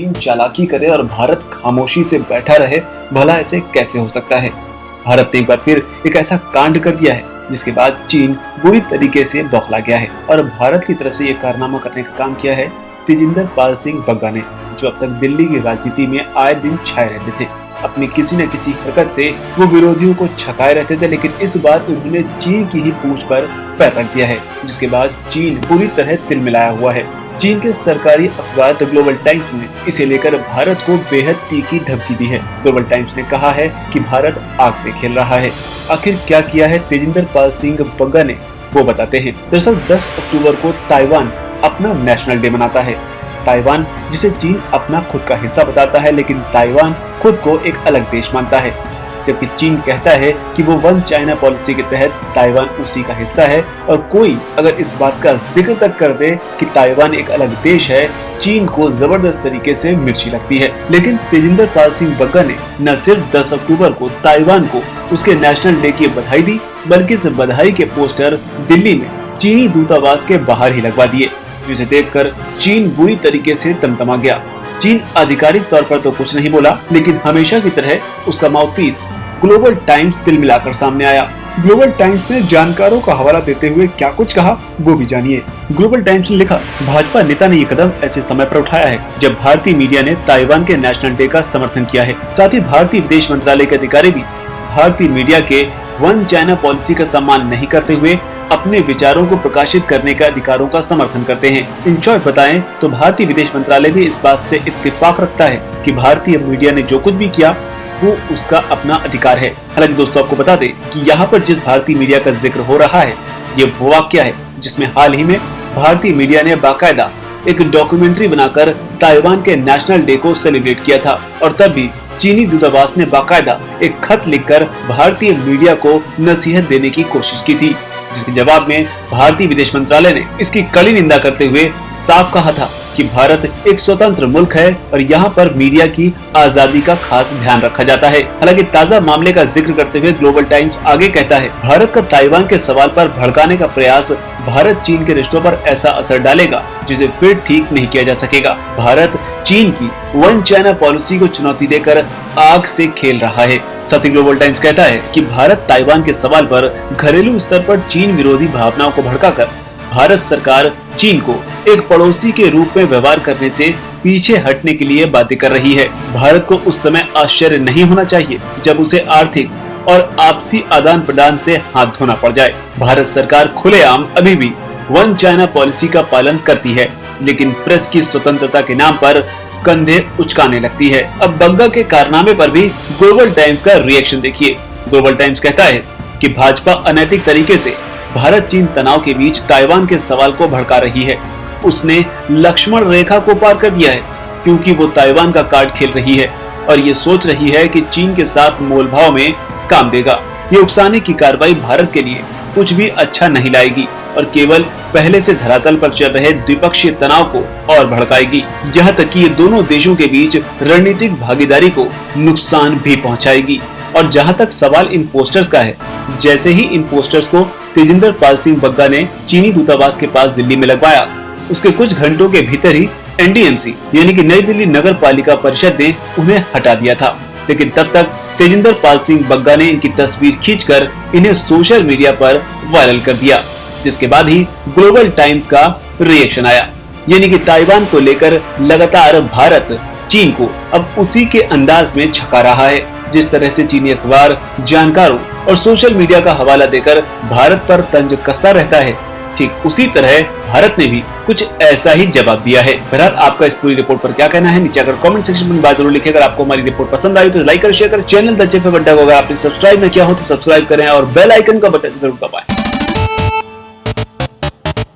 चीन चालाकी करे और भारत खामोशी से बैठा रहे, भला ऐसे कैसे हो सकता है। भारत ने एक बार फिर एक ऐसा कांड कर दिया है जिसके बाद चीन बुरी तरीके से बौखला गया है और भारत की तरफ से ये कारनामा करने का काम किया है तेजिंदर पाल सिंह बग्गा ने, जो अब तक दिल्ली की राजनीति में आए दिन छाए रहते थे। अपनी किसी न किसी हरकत से वो विरोधियों को छकाए रहते थे, लेकिन इस बार उन्होंने चीन की ही पूंछ पर पैर रख दिया है, जिसके बाद चीन पूरी तरह तिलमिलाया हुआ है। चीन के सरकारी अखबार द ग्लोबल टाइम्स ने इसे लेकर भारत को बेहद तीखी धमकी दी है। ग्लोबल टाइम्स ने कहा है कि भारत आग से खेल रहा है। आखिर क्या किया है तेजिंदर पाल सिंह बग्गा ने, वो बताते हैं। दरअसल 10 अक्टूबर को ताइवान अपना नेशनल डे मनाता है। ताइवान जिसे चीन अपना खुद का हिस्सा बताता है, लेकिन ताइवान खुद को एक अलग देश मानता है, जबकि चीन कहता है कि वो वन चाइना पॉलिसी के तहत ताइवान उसी का हिस्सा है। और कोई अगर इस बात का जिक्र तक कर दे कि ताइवान एक अलग देश है, चीन को जबरदस्त तरीके से मिर्ची लगती है। लेकिन तेजिंदर पाल सिंह बग्गा ने न सिर्फ 10 अक्टूबर को ताइवान को उसके नेशनल डे की बधाई दी, बल्कि इस बधाई के पोस्टर दिल्ली में चीनी दूतावास के बाहर ही लगवा दिए, जिसे देखकर चीन बुरी तरीके से तमतमा गया। चीन आधिकारिक तौर पर तो कुछ नहीं बोला, लेकिन हमेशा की तरह उसका माउथपीस ग्लोबल टाइम्स तिलमिलाकर सामने आया। ग्लोबल टाइम्स ने जानकारों का हवाला देते हुए क्या कुछ कहा, वो भी जानिए। ग्लोबल टाइम्स ने लिखा, भाजपा नेता ने ये कदम ऐसे समय पर उठाया है जब भारतीय मीडिया ने ताइवान के नेशनल डे का समर्थन किया है। साथ ही भारतीय विदेश मंत्रालय के अधिकारी भी भारतीय मीडिया के वन चाइना पॉलिसी का सम्मान नहीं करते हुए अपने विचारों को प्रकाशित करने के अधिकारों का समर्थन करते हैं। इन शॉर्ट बताएं तो भारतीय विदेश मंत्रालय भी इस बात से इत्तेफाक रखता है कि भारतीय मीडिया ने जो कुछ भी किया वो उसका अपना अधिकार है। हालांकि दोस्तों, आपको बता दें कि यहाँ पर जिस भारतीय मीडिया का जिक्र हो रहा है, ये वो वाक्य है जिसमें हाल ही में भारतीय मीडिया ने बाकायदा एक डॉक्यूमेंट्री बनाकर ताइवान के नेशनल डे को सेलिब्रेट किया था। और तब भी चीनी दूतावास ने बाकायदा एक खत लिखकर भारतीय मीडिया को नसीहत देने की कोशिश की थी, जिसके जवाब में भारतीय विदेश मंत्रालय ने इसकी कड़ी निंदा करते हुए साफ कहा था कि भारत एक स्वतंत्र मुल्क है और यहाँ पर मीडिया की आजादी का खास ध्यान रखा जाता है। हालांकि ताज़ा मामले का जिक्र करते हुए ग्लोबल टाइम्स आगे कहता है, भारत का ताइवान के सवाल पर भड़काने का प्रयास भारत चीन के रिश्तों पर ऐसा असर डालेगा जिसे फिर ठीक नहीं किया जा सकेगा। भारत चीन की वन चाइना पॉलिसी को चुनौती देकर आग से खेल रहा है। साथ ही ग्लोबल टाइम्स कहता है कि भारत ताइवान के सवाल पर घरेलू स्तर पर चीन विरोधी भावनाओं को भड़काकर भारत सरकार चीन को एक पड़ोसी के रूप में व्यवहार करने से पीछे हटने के लिए बातें कर रही है। भारत को उस समय आश्चर्य नहीं होना चाहिए जब उसे आर्थिक और आपसी आदान प्रदान से हाथ धोना पड़ जाए। भारत सरकार खुलेआम अभी भी वन चाइना पॉलिसी का पालन करती है, लेकिन प्रेस की स्वतंत्रता के नाम पर कंधे उचकाने लगती है। अब बग्गा के कारनामे पर भी ग्लोबल टाइम्स का रिएक्शन देखिए। ग्लोबल टाइम्स कहता है कि भाजपा अनैतिक तरीके से भारत चीन तनाव के बीच ताइवान के सवाल को भड़का रही है। उसने लक्ष्मण रेखा को पार कर दिया है, क्योंकि वो ताइवान का कार्ड खेल रही है और ये सोच रही है कि चीन के साथ मोलभाव में काम देगा। ये उकसाने की कार्रवाई भारत के लिए कुछ भी अच्छा नहीं लाएगी और केवल पहले से धरातल पर चल रहे द्विपक्षीय तनाव को और भड़काएगी। यहाँ तक कि ये दोनों देशों के बीच रणनीतिक भागीदारी को नुकसान भी पहुँचाएगी। और जहाँ तक सवाल इन पोस्टर्स का है, जैसे ही इन पोस्टर्स को तेजिंदर पाल सिंह बग्गा ने चीनी दूतावास के पास दिल्ली में लगवाया, उसके कुछ घंटों के भीतर ही एनडीएमसी यानी कि नई दिल्ली नगर पालिका परिषद ने उन्हें हटा दिया था। लेकिन तब तक तेजिंदर पाल सिंह बग्गा ने इनकी तस्वीर खींचकर इन्हें सोशल मीडिया पर वायरल कर दिया, जिसके बाद ही ग्लोबल टाइम्स का रिएक्शन आया। यानी कि ताइवान को लेकर लगातार भारत चीन को अब उसी के अंदाज में छका रहा है। जिस तरह से चीनी अखबार, जानकारों और सोशल मीडिया का हवाला देकर भारत पर तंज कसता रहता है, ठीक उसी तरह भारत ने भी कुछ ऐसा ही जवाब दिया है। बहरहाल आपका इस पूरी रिपोर्ट पर क्या कहना है, नीचे अगर कमेंट सेक्शन में बात जरूर लिखिए। अगर आपको हमारी रिपोर्ट पसंद आई तो लाइक कर शेयर कर, चैनल द चेफ घंटा को अगर आपने सब्सक्राइब नहीं किया हो तो सब्सक्राइब करें और बेल आइकन का बटन जरूर दबाएं।